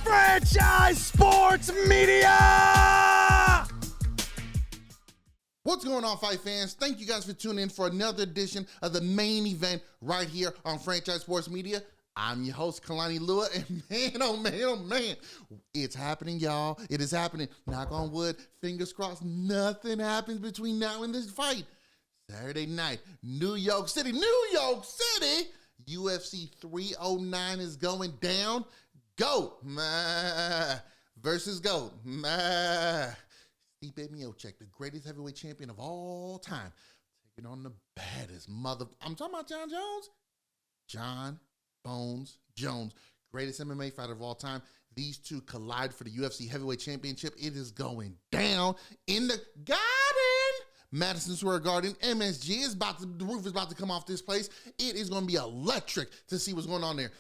Franchise Sports Media! What's going on, fight fans? Thank you guys for tuning in for another edition of the main event right here on Franchise Sports Media. I'm your host, Kalani Lua, and man, it's happening, y'all. It is happening. Knock on wood, fingers crossed, nothing happens between now and this fight. Saturday night, New York City, UFC 309 is going down. GOAT versus GOAT. Stipe Miocic, the greatest heavyweight champion of all time, taking on the baddest mother. I'm talking about Jon Jones. Jon Bones Jones, greatest MMA fighter of all time. These two collide for the UFC heavyweight championship. It is going down in the Garden. Madison Square Garden, MSG is the roof is about to come off this place. It is going to be electric to see what's going on there.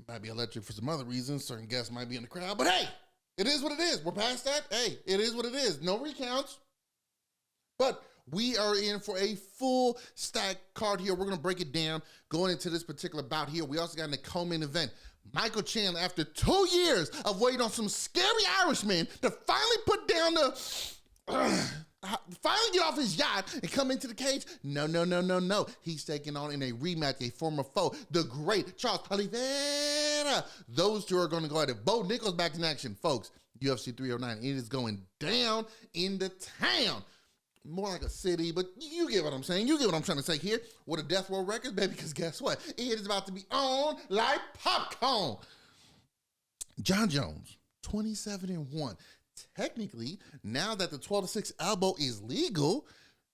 Might be electric for some other reasons. Certain guests might be in the crowd, but hey, it is what it is. We're past that. Hey, it is what it is. No recounts. But we are in for a full stack card here. We're going to break it down going into this particular bout here. We also got in the co-main event, Michael Chandler, after 2 years of waiting on some scary Irishman to finally put down finally get off his yacht and come into the cage. No. He's taking on in a rematch a former foe, the great Charles Oliveira. Those two are going to go at it. Bo Nichols back in action, folks. UFC 309. It is going down in the town. More like a city, but you get what I'm saying. You get what I'm trying to say here. With a Death Row Records, baby, because guess what? It is about to be on like popcorn. Jon Jones, 27-1. Technically, now that the 12-6 elbow is legal,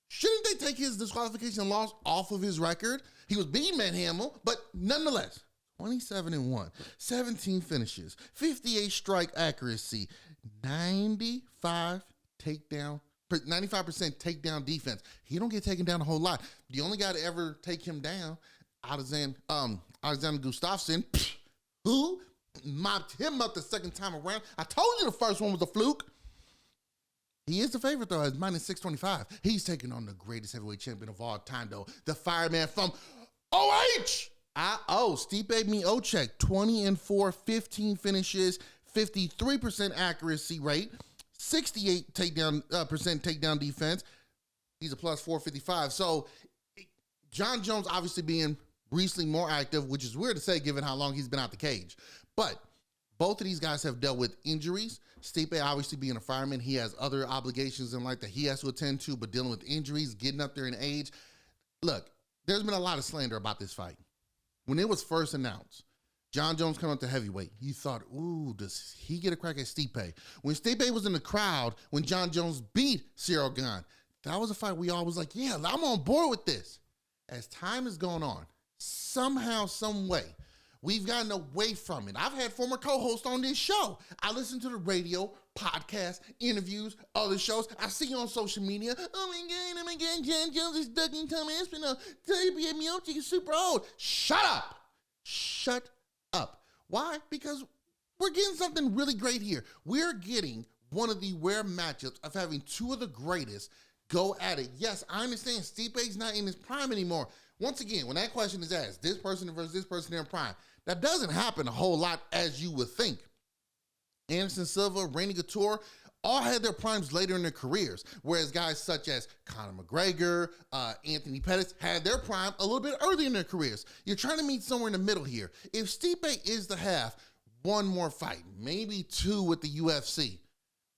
shouldn't they take his disqualification loss off of his record? He was beating Matt Hamill, but nonetheless, 27-1, 17 finishes, 58 strike accuracy, 95% takedown defense. He don't get taken down a whole lot. The only guy to ever take him down, Alexander Gustafsson, who mopped him up the second time around. I told you the first one was a fluke. He is the favorite, though, at minus 625. He's taking on the greatest heavyweight champion of all time, though, the fireman from Stipe Miocic, 20-4, 15 finishes, 53% accuracy rate, 68% takedown defense. He's a plus 455. So Jon Jones obviously being recently more active, which is weird to say given how long he's been out the cage. But both of these guys have dealt with injuries. Stipe obviously being a fireman, he has other obligations in life that he has to attend to, but dealing with injuries, getting up there in age. Look, there's been a lot of slander about this fight. When it was first announced, Jon Jones coming up to heavyweight, you thought, ooh, does he get a crack at Stipe? When Stipe was in the crowd, when Jon Jones beat Cyril Gane, that was a fight we all was like, yeah, I'm on board with this. As time has gone on, somehow, some way, we've gotten away from it. I've had former co-hosts on this show. I listen to the radio, podcasts, interviews, other shows. I see you on social media. Oh my God, Jon Jones is ducking Tom Aspinall. Stipe Miocic is super old. Shut up. Why? Because we're getting something really great here. We're getting one of the rare matchups of having two of the greatest go at it. Yes, I understand Stipe's not in his prime anymore. Once again, when that question is asked, this person versus this person in prime, that doesn't happen a whole lot as you would think. Anderson Silva, Randy Couture, all had their primes later in their careers, whereas guys such as Conor McGregor, Anthony Pettis had their prime a little bit early in their careers. You're trying to meet somewhere in the middle here. If Stipe is to have one more fight, maybe two with the UFC,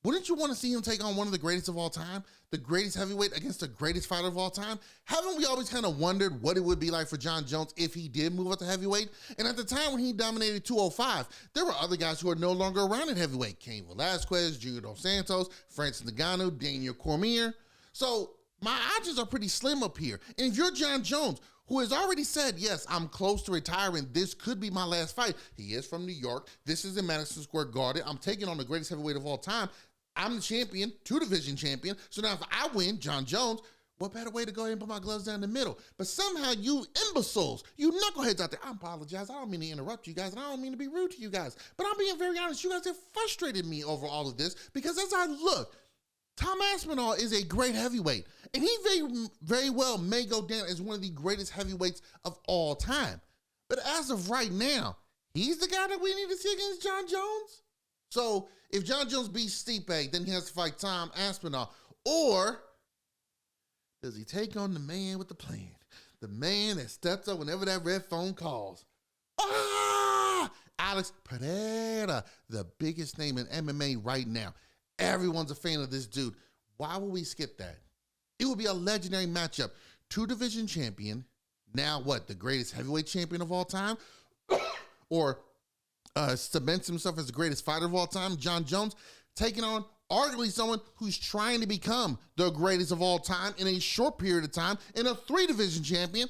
wouldn't you want to see him take on one of the greatest of all time, the greatest heavyweight against the greatest fighter of all time? Haven't we always kind of wondered what it would be like for Jon Jones if he did move up to heavyweight? And at the time when he dominated 205, there were other guys who are no longer around at heavyweight. Cain Velasquez, Junior Dos Santos, Francis Ngannou, Daniel Cormier. So my options are pretty slim up here. And if you're Jon Jones, who has already said, yes, I'm close to retiring, this could be my last fight. He is from New York. This is in Madison Square Garden. I'm taking on the greatest heavyweight of all time. I'm the champion, two-division champion. So now if I win, Jon Jones, What better way to go ahead and put my gloves down the middle? But somehow you imbeciles, you knuckleheads out there, I apologize. I don't mean to interrupt you guys, and I don't mean to be rude to you guys. But I'm being very honest. You guys have frustrated me over all of this because as I look, Tom Aspinall is a great heavyweight, and he very, very well may go down as one of the greatest heavyweights of all time. But as of right now, he's the guy that we need to see against Jon Jones. So if Jon Jones beats Stipe, then he has to fight Tom Aspinall. Or does he take on the man with the plan? The man that steps up whenever that red phone calls. Alex Pereira, the biggest name in MMA right now. Everyone's a fan of this dude. Why would we skip that? It would be a legendary matchup. 2-division champion, now what, the greatest heavyweight champion of all time? Or cements himself as the greatest fighter of all time, Jon Jones, taking on arguably someone who's trying to become the greatest of all time in a short period of time, in a 3-division champion,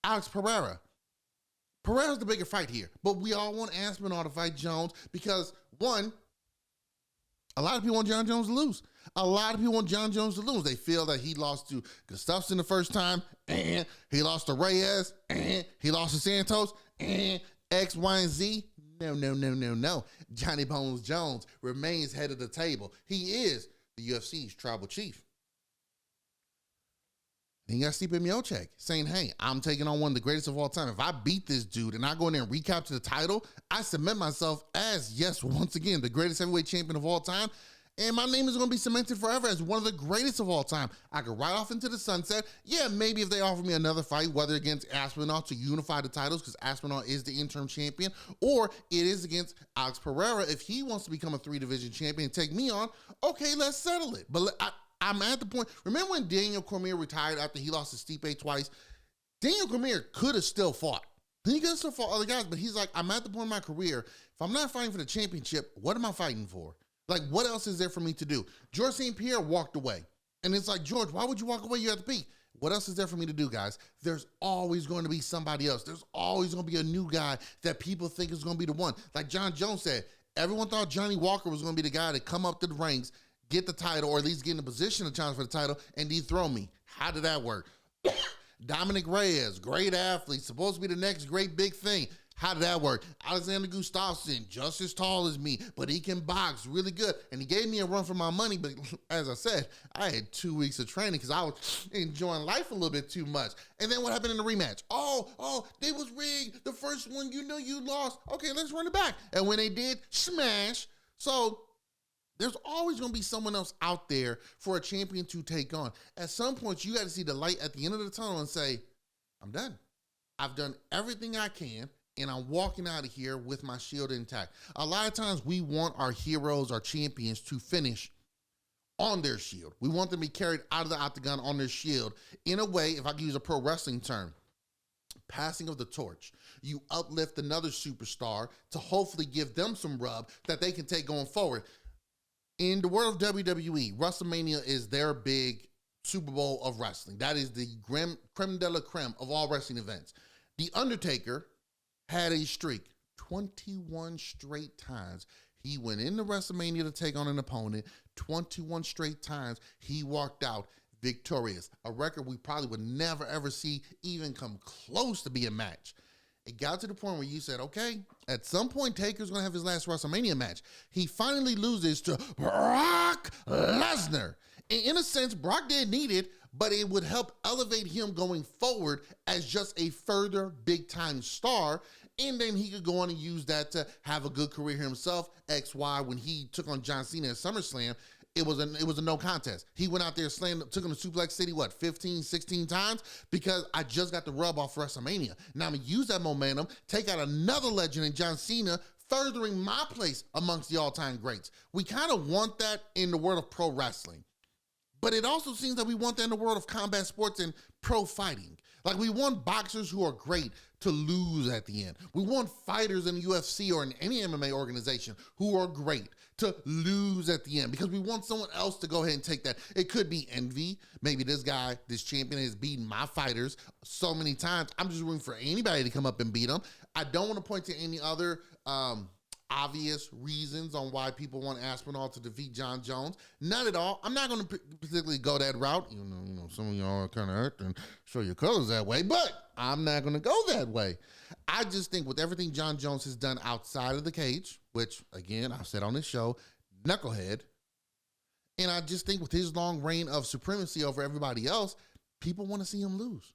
Alex Pereira. Pereira's the bigger fight here, but we all want Aspinall to fight Jones because, one, a lot of people want Jon Jones to lose. A lot of people want Jon Jones to lose. They feel that he lost to Gustafsson the first time, and he lost to Reyes, and he lost to Santos, and X, Y, and Z. No. Johnny Bones Jones remains head of the table. He is the UFC's tribal chief. Then you got Stipe Miocic saying, hey, I'm taking on one of the greatest of all time. If I beat this dude and I go in there and recapture the title, I cement myself as, yes, once again, the greatest heavyweight champion of all time. And my name is going to be cemented forever as one of the greatest of all time. I could ride off into the sunset. Yeah, maybe if they offer me another fight, whether against Aspinall to unify the titles, because Aspinall is the interim champion, or it is against Alex Pereira, if he wants to become a 3-division champion and take me on, okay, let's settle it. But I'm at the point, remember when Daniel Cormier retired after he lost to Stipe twice? Daniel Cormier could have still fought. He could have still fought other guys, but he's like, I'm at the point in my career, if I'm not fighting for the championship, what am I fighting for? Like, what else is there for me to do? George St. Pierre walked away. And it's like, George, why would you walk away? You're at the peak. What else is there for me to do, guys? There's always going to be somebody else. There's always going to be a new guy that people think is going to be the one. Like Jon Jones said, everyone thought Johnny Walker was going to be the guy to come up to the ranks, get the title, or at least get in a position to challenge for the title, and dethrone me. How did that work? Dominic Reyes, great athlete, supposed to be the next great big thing. How did that work? Alexander Gustafsson, just as tall as me, but he can box really good. And he gave me a run for my money, but as I said, I had 2 weeks of training because I was enjoying life a little bit too much. And then what happened in the rematch? Oh, they was rigged. The first one, you lost. Okay, let's run it back. And when they did, smash. So there's always going to be someone else out there for a champion to take on. At some point, you got to see the light at the end of the tunnel and say, I'm done. I've done everything I can, and I'm walking out of here with my shield intact. A lot of times we want our heroes, our champions, to finish on their shield. We want them to be carried out of the octagon on their shield. In a way, if I can use a pro wrestling term, passing of the torch. You uplift another superstar to hopefully give them some rub that they can take going forward. In the world of WWE, WrestleMania is their big Super Bowl of wrestling. That is the creme de la creme of all wrestling events. The Undertaker had a streak, 21 straight times. He went into WrestleMania to take on an opponent. 21 straight times he walked out victorious. A record we probably would never ever see even come close to be a match. It got to the point where you said, okay, at some point Taker's going to have his last WrestleMania match. He finally loses to Brock Lesnar. And in a sense, Brock didn't need it, but it would help elevate him going forward as just a further big-time star. And then he could go on and use that to have a good career himself. XY, when he took on John Cena at SummerSlam, it was a no contest. He went out there, took him to Suplex City, 15, 16 times? Because I just got the rub off WrestleMania. Now I'm going to use that momentum, take out another legend in John Cena, furthering my place amongst the all-time greats. We kind of want that in the world of pro wrestling. But it also seems that we want that in the world of combat sports and pro fighting. Like, we want boxers who are great to lose at the end. We want fighters in the UFC or in any MMA organization who are great to lose at the end because we want someone else to go ahead and take that. It could be envy. Maybe this guy, this champion, has beaten my fighters so many times. I'm just rooting for anybody to come up and beat them. I don't want to point to any other obvious reasons on why people want Aspinall to defeat Jon Jones. Not at all. I'm not going to particularly go that route. You know, some of y'all kind of act and show your colors that way, but I'm not going to go that way. I just think with everything Jon Jones has done outside of the cage, which, again, I've said on this show, knucklehead, and I just think with his long reign of supremacy over everybody else, people want to see him lose.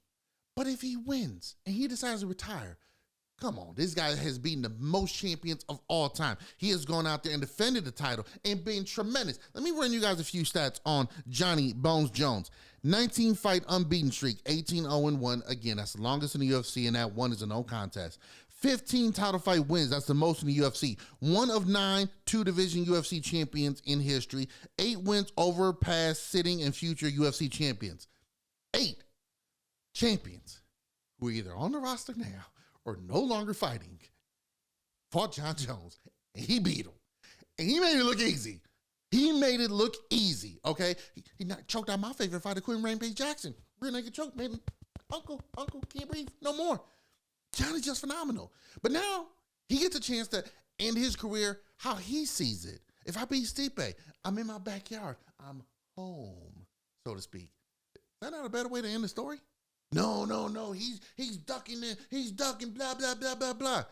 But if he wins and he decides to retire, come on, this guy has beaten the most champions of all time. He has gone out there and defended the title and been tremendous. Let me run you guys a few stats on Johnny Bones Jones. 19-fight unbeaten streak, 18-0-1. Again, that's the longest in the UFC, and that one is a no contest. 15 title fight wins, that's the most in the UFC. 1 of 9 two-division UFC champions in history. 8 wins over past, sitting, and future UFC champions. 8 champions who are either on the roster now or no longer fighting, fought Jon Jones, and he beat him. And he made it look easy. He made it look easy, okay? He not choked out my favorite fighter, Quinn Rampage Jackson. Rear naked choke, made him, uncle, can't breathe, no more. Johnny's just phenomenal. But now, he gets a chance to end his career how he sees it. If I beat Stipe, I'm in my backyard. I'm home, so to speak. Is that not a better way to end the story? No. He's ducking it. He's ducking, blah, blah, blah, blah, blah.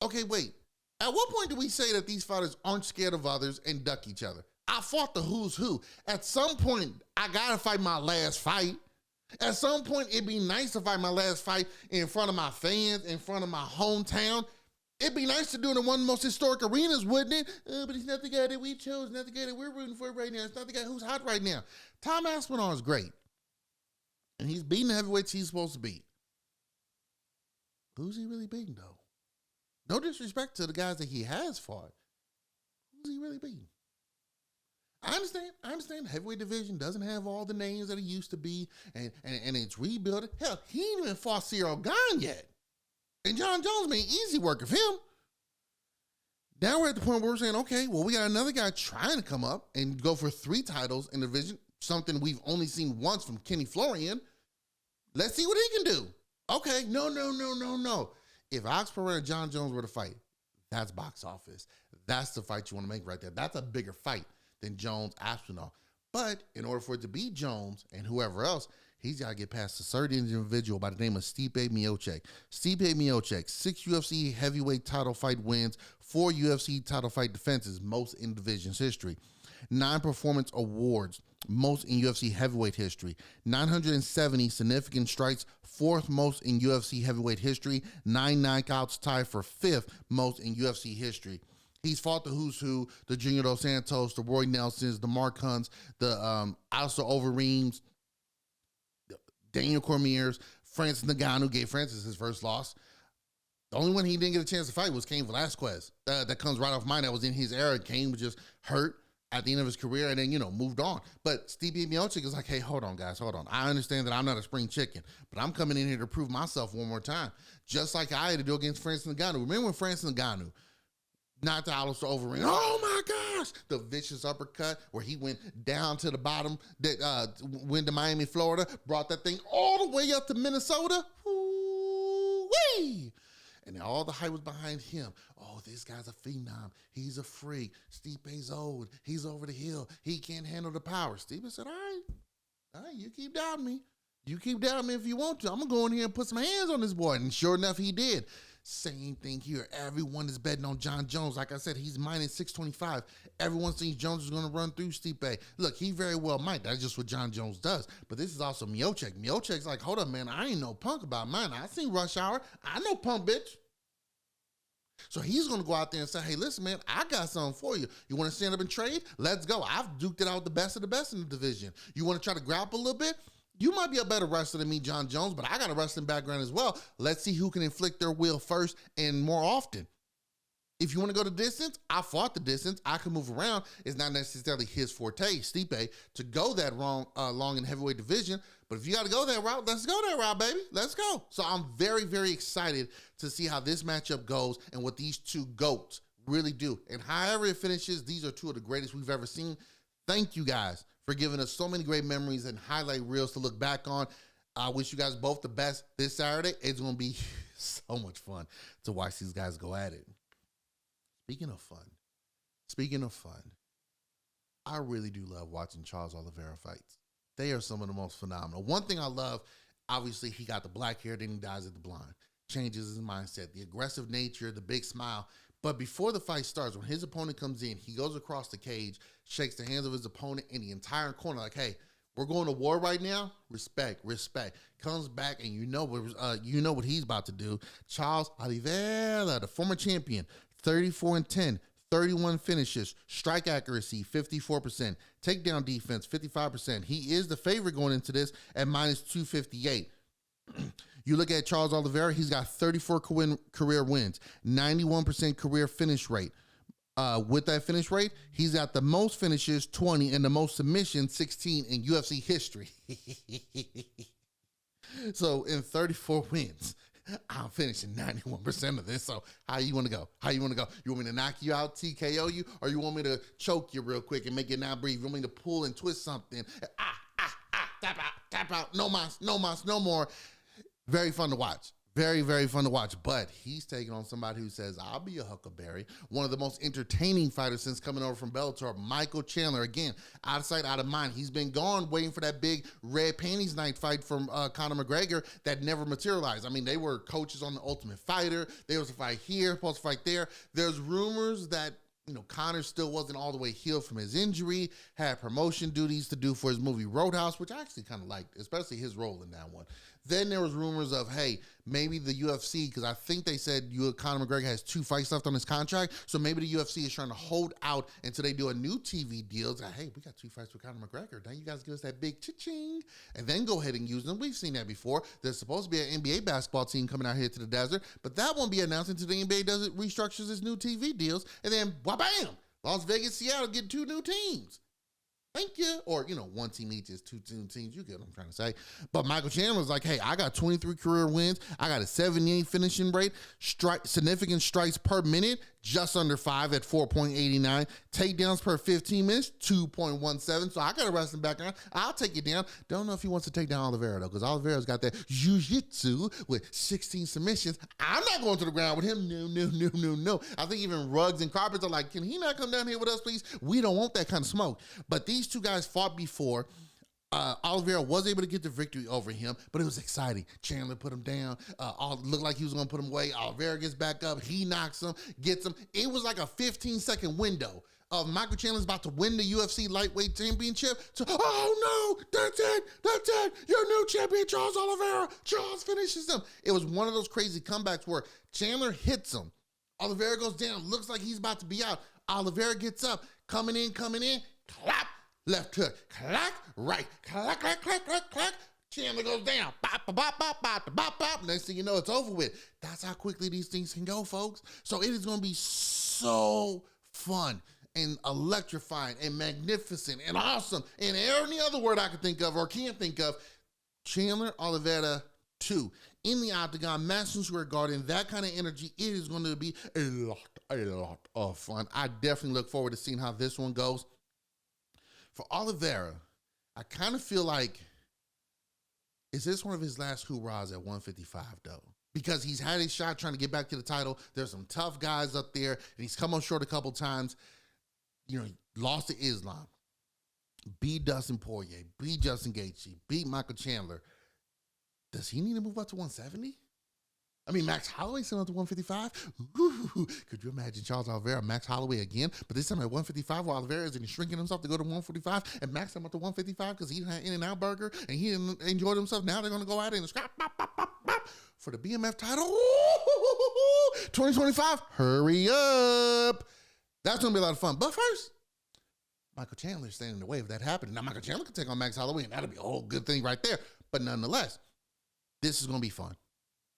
Okay, wait. At what point do we say that these fighters aren't scared of others and duck each other? I fought the who's who. At some point, I gotta fight my last fight. At some point, it'd be nice to fight my last fight in front of my fans, in front of my hometown. It'd be nice to do it in one of the most historic arenas, wouldn't it? But he's not the guy that we chose, not the guy that we're rooting for right now. It's not the guy who's hot right now. Tom Aspinall is great. And he's beating the heavyweights he's supposed to beat. Who's he really beating, though? No disrespect to the guys that he has fought. Who's he really beating? I understand the heavyweight division doesn't have all the names that it used to be, and it's rebuilding. Hell, he ain't even fought Cyril Gane yet. And Jon Jones made easy work of him. Now we're at the point where we're saying, okay, well, we got another guy trying to come up and go for 3 titles in the division, something we've only seen once from Kenny Florian. Let's see what he can do. Okay, no. If Alex Pereira and Jon Jones were to fight, that's box office. That's the fight you want to make right there. That's a bigger fight than Jones Aspinall. But in order for it to beat Jones and whoever else, he's got to get past a certain individual by the name of Stipe Miocic. Stipe Miocic, 6 UFC heavyweight title fight wins, 4 UFC title fight defenses, most in division's history. 9 performance awards, most in UFC heavyweight history. 970 significant strikes, 4th most in UFC heavyweight history. 9 knockouts, tied for 5th most in UFC history. He's fought the who's who, the Junior Dos Santos, the Roy Nelsons, the Mark Hunts, the Alistair Overeems, Daniel Cormier's, Francis Ngannou gave Francis his first loss. The only one he didn't get a chance to fight was Cain Velasquez. That comes right off mine. That was in his era. Cain was just hurt at the end of his career and then, moved on. But Stipe Miocic is like, hey, hold on, guys, hold on. I understand that I'm not a spring chicken, but I'm coming in here to prove myself one more time, just like I had to do against Francis Ngannou. Remember when Francis Ngannou knocked Alistair Overeem? Oh, my gosh. The vicious uppercut where he went down to the bottom, that went to Miami, Florida, brought that thing all the way up to Minnesota. Woo-wee! And all the hype was behind him. Oh, this guy's a phenom. He's a freak. Stipe's old. He's over the hill. He can't handle the power. Stipe said, all right, you keep doubting me. You keep doubting me if you want to. I'm going to go in here and put some hands on this boy. And sure enough, he did. Same thing here. Everyone is betting on Jon Jones. Like I said, he's minus 625. Everyone thinks Jones is going to run through Stipe. Look, he very well might. That's just what Jon Jones does. But this is also Miocic. Miocic's like, hold up, man. I ain't no punk about mine. I seen Rush Hour. I know punk, bitch. So he's going to go out there and say, hey, listen, man, I got something for you. You want to stand up and trade? Let's go. I've duked it out with the best of the best in the division. You want to try to grapple a little bit? You might be a better wrestler than me, Jon Jones, but I got a wrestling background as well. Let's see who can inflict their will first and more often. If you want to go the distance, I fought the distance. I can move around. It's not necessarily his forte, Stipe, to go that long in heavyweight division. But if you got to go that route, let's go that route, baby. Let's go. So I'm very, very excited to see how this matchup goes and what these two GOATs really do. And however it finishes, these are 2 of the greatest we've ever seen. Thank you guys for giving us so many great memories and highlight reels to look back on. I wish you guys both the best this Saturday. It's going to be so much fun to watch these guys go at it. speaking of fun, I really do love watching Charles Oliveira fights. They are some of the most phenomenal. One thing I love, obviously, he got the black hair, then he dies at the blonde. Changes his mindset, the aggressive nature, the big smile. But before the fight starts, when his opponent comes in, he goes across the cage, shakes the hands of his opponent and the entire corner like, hey, we're going to war right now. Respect. Comes back and you know what he's about to do. Charles Oliveira, the former champion, 34-10, 31 finishes, strike accuracy 54%, takedown defense 55%. He is the favorite going into this at minus 258. You look at Charles Oliveira, he's got 34 career wins, 91% career finish rate. With that finish rate, he's got the most finishes, 20, and the most submissions, 16 in UFC history. So in 34 wins, I'm finishing 91% of this. So how you want to go? You want me to knock you out, TKO you, or you want me to choke you real quick and make you not breathe? You want me to pull and twist something? Tap out. No mas, no more. Very fun to watch. Very, very fun to watch. But he's taking on somebody who says, I'll be a huckleberry. One of the most entertaining fighters since coming over from Bellator, Michael Chandler. Again, out of sight, out of mind. He's been gone waiting for that big red panties night fight from Conor McGregor that never materialized. I mean, they were coaches on The Ultimate Fighter. There was a fight here, supposed to fight there. There's rumors that Conor still wasn't all the way healed from his injury, had promotion duties to do for his movie Roadhouse, which I actually kind of liked, especially his role in that one. Then there was rumors of, hey, maybe the UFC, because I think they said Conor McGregor has 2 fights left on his contract, so maybe the UFC is trying to hold out until they do a new TV deal. It's like, hey, we got 2 fights with Conor McGregor. Now you guys give us that big cha-ching, and then go ahead and use them. We've seen that before. There's supposed to be an NBA basketball team coming out here to the desert, but that won't be announced until the NBA restructures its new TV deals, and then, wha-bam, Las Vegas, Seattle get 2 new teams. Thank you. Or, one team each is 2 teams. You get what I'm trying to say. But Michael Chandler's like, hey, I got 23 career wins. I got a 78 finishing rate, significant strikes per minute, just under 5 at 4.89. Takedowns per 15 minutes, 2.17. So I got a wrestling background. I'll take you down. Don't know if he wants to take down Oliveira, though, because Oliveira's got that jiu-jitsu with 16 submissions. I'm not going to the ground with him. No. I think even rugs and carpets are like, can he not come down here with us, please? We don't want that kind of smoke. But these 2 guys fought before. Oliveira was able to get the victory over him, but it was exciting. Chandler put him down. Looked like he was going to put him away. Oliveira gets back up. He knocks him, gets him. It was like a 15-second window of Michael Chandler's about to win the UFC lightweight championship. So, oh no, that's it. Your new champion, Charles Oliveira. Charles finishes him. It was one of those crazy comebacks where Chandler hits him. Oliveira goes down. Looks like he's about to be out. Oliveira gets up. Coming in. Clap. Left hook, clack, right, clack. Chandler goes down, bop. Next thing you know, it's over with. That's how quickly these things can go, folks. So it is going to be so fun and electrifying and magnificent and awesome and any other word I could think of or can't think of. Chandler Oliveira 2 in the octagon, Madison Square Garden. That kind of energy, it is going to be a lot of fun. I definitely look forward to seeing how this one goes. For Oliveira, I kind of feel like, is this one of his last hoorahs at 155, though? Because he's had his shot trying to get back to the title. There's some tough guys up there, and he's come up short a couple times. He lost to Islam, beat Dustin Poirier, beat Justin Gaethje, beat Michael Chandler. Does he need to move up to 170? I mean, Max Holloway still up to 155. Ooh, could you imagine Charles Oliveira, Max Holloway again? But this time at 155, while Oliveira is shrinking himself to go to 145, and Max him up to 155 because he had In-N-Out Burger and he didn't enjoy himself. Now they're going to go out and scrap for the BMF title. Ooh, 2025, hurry up. That's going to be a lot of fun. But first, Michael Chandler is standing in the way of that happening. Now, Michael Chandler can take on Max Holloway, and that'll be a whole good thing right there. But nonetheless, this is going to be fun.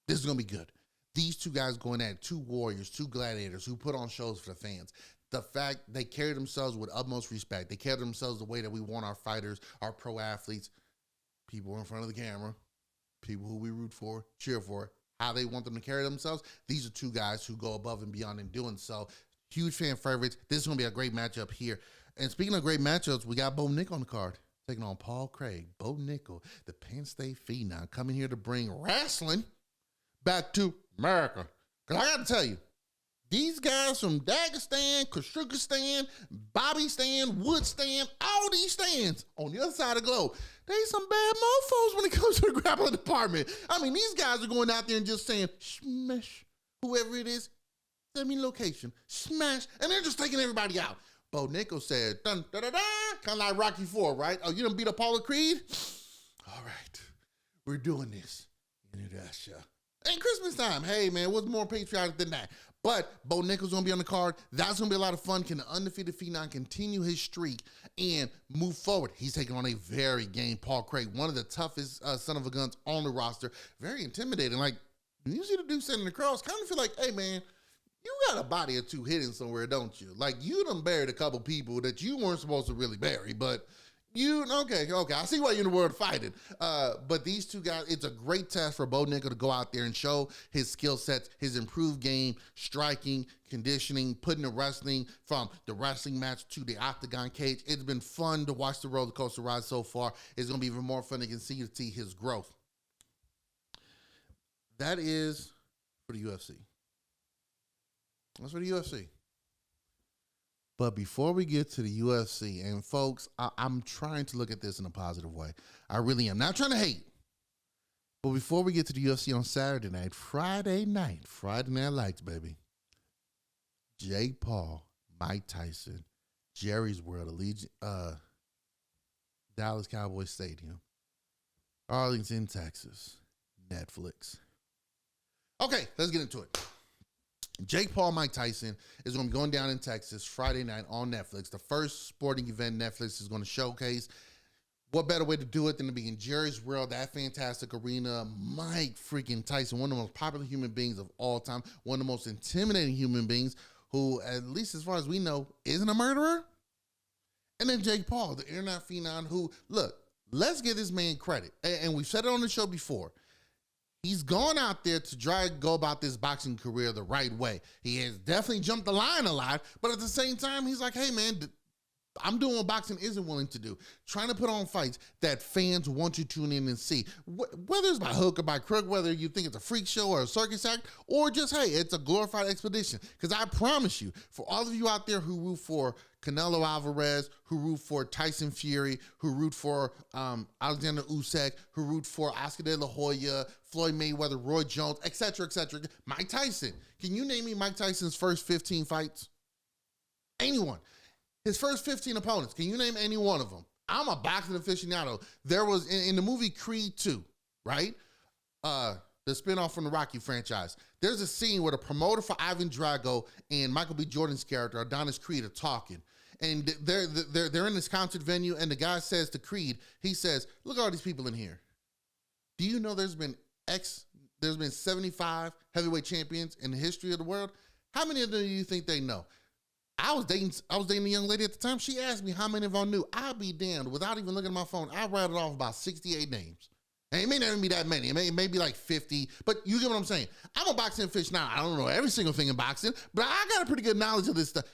This is going to be good. These 2 guys going at it, 2 warriors, 2 gladiators who put on shows for the fans. The fact they carry themselves with utmost respect. They carry themselves the way that we want our fighters, our pro athletes, people in front of the camera, people who we root for, cheer for, how they want them to carry themselves. These are 2 guys who go above and beyond in doing so. Huge fan favorites. This is going to be a great matchup here. And speaking of great matchups, we got Bo Nickal on the card, taking on Paul Craig. Bo Nickal, the Penn State phenom, coming here to bring wrestling back to America. Because I got to tell you, these guys from Dagestan, Kyrgyzstan, Bobby-stan, Wood-stan, all these stands on the other side of the globe, they some bad mofos when it comes to the grappling department. I mean, these guys are going out there and just saying, smash, whoever it is, send me location, smash, and they're just taking everybody out. Bo Nickal said, dun, da, da, da, kind of like Rocky IV, right? Oh, you done beat up Paula Creed? All right, we're doing this in Russia. And Christmas time, hey man, what's more patriotic than that? But Bo Nickal's gonna be on the card. That's gonna be a lot of fun. Can the undefeated Phenom continue his streak and move forward? He's taking on a very game Paul Craig, one of the toughest son of a guns on the roster. Very intimidating. Like, when you see the dude sitting across, kind of feel like, hey man, you got a body or two hidden somewhere, don't you? Like, you done buried a couple people that you weren't supposed to really bury, but okay, I see why you're in the world fighting. But these two guys, it's a great test for Bo Nickal to go out there and show his skill sets, his improved game, striking, conditioning, putting the wrestling from the wrestling match to the octagon cage. It's been fun to watch the roller coaster ride so far. It's going to be even more fun to continue to see his growth. That is for the UFC. That's for the UFC. But before we get to the UFC, and folks, I'm trying to look at this in a positive way. I really am. Not trying to hate. But before we get to the UFC on Saturday night, Friday Night Lights, baby. Jake Paul, Mike Tyson, Jerry's World, Dallas Cowboys Stadium, Arlington, Texas, Netflix. Okay, let's get into it. Jake Paul, Mike Tyson is going to be going down in Texas Friday night on Netflix. The first sporting event Netflix is going to showcase. What better way to do it than to be in Jerry's World, that fantastic arena. Mike freaking Tyson, one of the most popular human beings of all time, one of the most intimidating human beings who, at least as far as we know, isn't a murderer. And then Jake Paul, the internet phenom who, look, let's give this man credit. And we've said it on the show before. He's gone out there to try to go about this boxing career the right way. He has definitely jumped the line a lot, but at the same time, he's like, hey, man, I'm doing what boxing isn't willing to do. Trying to put on fights that fans want you to tune in and see. Whether it's by hook or by crook, whether you think it's a freak show or a circus act, or just, hey, it's a glorified expedition. Because I promise you, for all of you out there who root for Canelo Alvarez, who root for Tyson Fury, who root for Alexander Usyk, who root for Oscar De La Hoya, Floyd Mayweather, Roy Jones, etc., Mike Tyson. Can you name me Mike Tyson's first 15 fights? Anyone. His first 15 opponents. Can you name any one of them? I'm a boxing aficionado. There was, in the movie Creed 2, right? The spinoff from the Rocky franchise. There's a scene where the promoter for Ivan Drago and Michael B. Jordan's character, Adonis Creed, are talking. And they're in this concert venue, and the guy says to Creed, he says, look at all these people in here. Do you know there's been 75 heavyweight champions in the history of the world? How many of them do you think they know? I was dating a young lady at the time. She asked me how many of them knew. I'll be damned. Without even looking at my phone, I rattled off about 68 names. And it may not even be that many. It may be like 50, but you get what I'm saying. I'm a boxing aficionado. I don't know every single thing in boxing, but I got a pretty good knowledge of this stuff.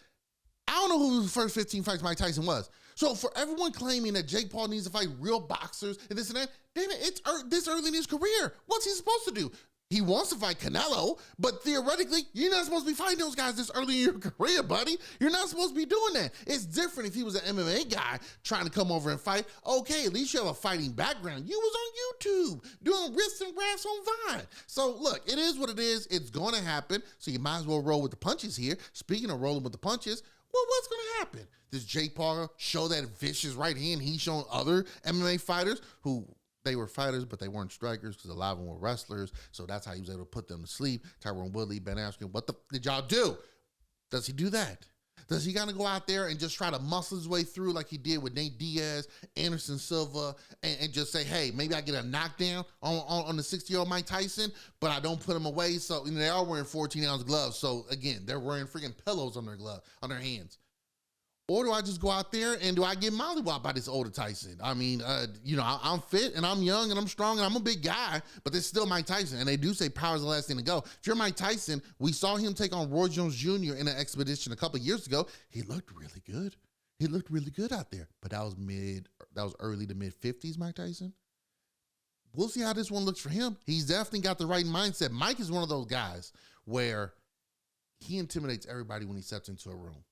I don't know who the first 15 fights Mike Tyson was. So for everyone claiming that Jake Paul needs to fight real boxers and this and that, damn it, it's this early in his career. What's he supposed to do? He wants to fight Canelo, but theoretically, you're not supposed to be fighting those guys this early in your career, buddy. You're not supposed to be doing that. It's different if he was an MMA guy trying to come over and fight. Okay, at least you have a fighting background. You was on YouTube doing wrists and rafts on Vine. So look, it is what it is. It's going to happen. So you might as well roll with the punches here. Speaking of rolling with the punches, well, what's going to happen? Does Jake Paul show that vicious right hand he's shown other MMA fighters who they were fighters, but they weren't strikers because a lot of them were wrestlers. So that's how he was able to put them to sleep. Tyrone Woodley, Ben Askren, what the did y'all do? Does he do that? Does he gotta go out there and just try to muscle his way through like he did with Nate Diaz, Anderson Silva, and just say, hey, maybe I get a knockdown on the 60-year-old Mike Tyson, but I don't put him away. So they are wearing 14-ounce gloves. So again, they're wearing freaking pillows on their hands. Or do I just go out there and do I get mollywopped by this older Tyson? I mean, I'm fit and I'm young and I'm strong and I'm a big guy, but there's still Mike Tyson. And they do say power's the last thing to go. If you're Mike Tyson, we saw him take on Roy Jones Jr. in an expedition a couple of years ago. He looked really good. He looked really good out there. But that was early to mid 50s, Mike Tyson. We'll see how this one looks for him. He's definitely got the right mindset. Mike is one of those guys where he intimidates everybody when he steps into a room.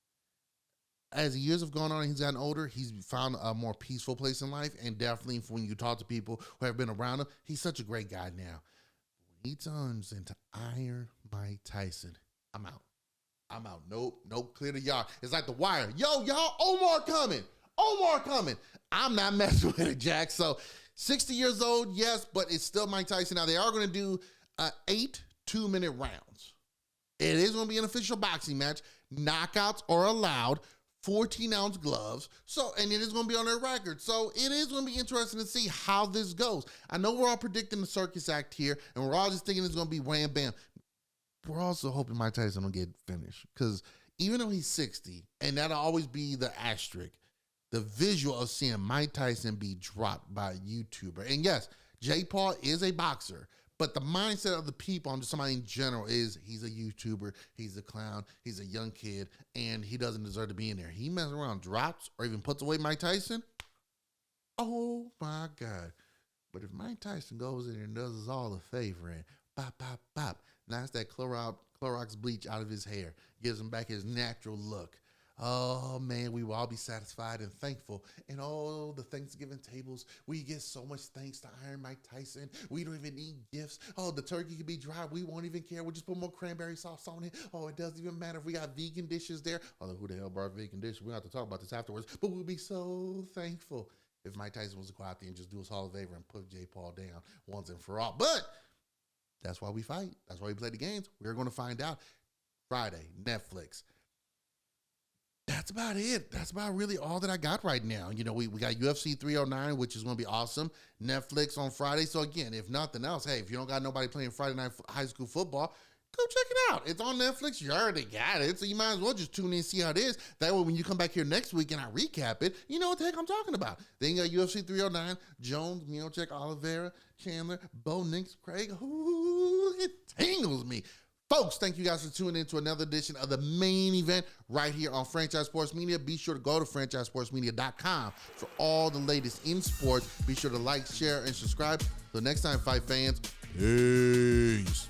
As the years have gone on and he's gotten older, he's found a more peaceful place in life. And definitely when you talk to people who have been around him, he's such a great guy now. When he turns into Iron Mike Tyson, I'm out. Nope, clear the yard. It's like The Wire. Yo, y'all, Omar coming. I'm not messing with it, Jack. So 60 years old, yes, but it's still Mike Tyson. Now, they are going to do 8 2-minute rounds. It is going to be an official boxing match. Knockouts are allowed. 14-ounce gloves. So, and it is going to be on their record. So it is going to be interesting to see how this goes. I know we're all predicting the circus act here, and we're all just thinking it's going to be wham bam. We're also hoping Mike Tyson will get finished, because even though he's 60, and that'll always be the asterisk, the visual of seeing Mike Tyson be dropped by a YouTuber. And yes, Jake Paul is a boxer, but the mindset of the people, I'm just somebody in general, is he's a YouTuber, he's a clown, he's a young kid, and he doesn't deserve to be in there. He messes around, drops, or even puts away Mike Tyson. Oh my God. But if Mike Tyson goes in there and does us all a favor and bop, bop, bop, knocks that Clorox bleach out of his hair, gives him back his natural look, oh man, we will all be satisfied and thankful. And all the Thanksgiving tables, we get so much thanks to Iron Mike Tyson. We don't even need gifts. Oh, the turkey can be dry. We won't even care. We'll just put more cranberry sauce on it. Oh, it doesn't even matter if we got vegan dishes there. Although who the hell brought vegan dishes? We have to talk about this afterwards. But we'll be so thankful if Mike Tyson was to go out there and just do us all a favor and put Jake Paul down once and for all. But that's why we fight. That's why we play the games. We're going to find out Friday, Netflix. That's about it. That's about really all that I got right now. You know, we got UFC 309, which is going to be awesome. Netflix on Friday. So again, if nothing else, hey, if you don't got nobody playing Friday night high school football, go check it out. It's on Netflix. You already got it. So you might as well just tune in and see how it is. That way when you come back here next week and I recap it, you know what the heck I'm talking about. Then you got UFC 309, Jones, Miocic, Oliveira, Chandler, Bo Nix, Craig. Ooh, it tingles me. Folks, thank you guys for tuning in to another edition of the Main Event right here on Franchise Sports Media. Be sure to go to franchisesportsmedia.com for all the latest in sports. Be sure to like, share, and subscribe. Till next time, fight fans. Peace.